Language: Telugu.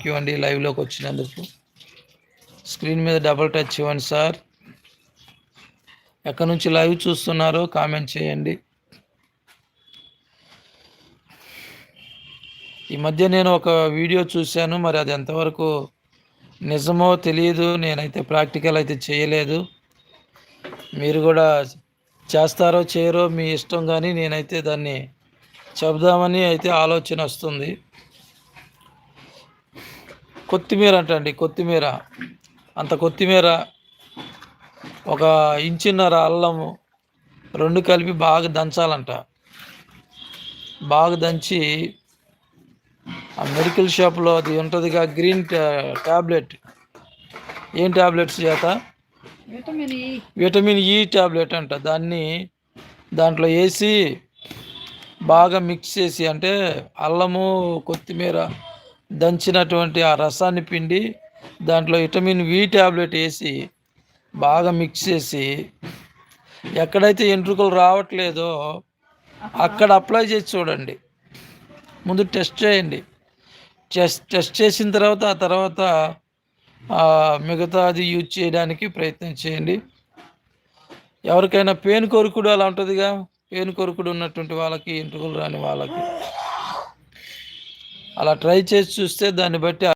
థ్యాంక్ యూ అండి లైవ్లోకి వచ్చినందుకు. స్క్రీన్ మీద డబుల్ టచ్ ఇవ్వండి సార్. ఎక్కడి నుంచి లైవ్ చూస్తున్నారో కామెంట్ చేయండి. ఈ మధ్య నేను ఒక వీడియో చూశాను, మరి అది ఎంతవరకు నిజమో తెలియదు. నేనైతే ప్రాక్టికల్ అయితే చేయలేదు. మీరు కూడా చేస్తారో చేయరో మీ ఇష్టం, కానీ నేనైతే దాన్ని చెబుదామని అయితే ఆలోచన వస్తుంది. కొత్తిమీర అంటండి, కొత్తిమీర అంత కొత్తిమీర, ఒక ఇంచున్నర అల్లము, రెండు కలిపి బాగా దంచాలంట. బాగా దంచి ఆ మెడికల్ షాప్లో అది ఉంటుందిగా గ్రీన్ ట్యాబ్లెట్, ఏం ట్యాబ్లెట్స్ చేత విటమిన్ ఈ ట్యాబ్లెట్ అంట. దాంట్లో వేసి బాగా మిక్స్ చేసి, అంటే అల్లము కొత్తిమీర దంచినటువంటి ఆ రసాన్ని పిండి దాంట్లో విటమిన్ వి ట్యాబ్లెట్ వేసి బాగా మిక్స్ చేసి, ఎక్కడైతే ఎంట్రుకలు రావట్లేదో అక్కడ అప్లై చేసి చూడండి. ముందు టెస్ట్ చేయండి. టెస్ట్ చేసిన తర్వాత ఆ తర్వాత మిగతాది యూజ్ చేయడానికి ప్రయత్నం చేయండి. ఎవరికైనా పేను కొరుకుడు అలా ఉంటుందిగా, పేను కొరుకుడు ఉన్నటువంటి వాళ్ళకి, ఎంట్రుకలు రాని వాళ్ళకి అలా ట్రై చేసి చూస్తే దాన్ని బట్టి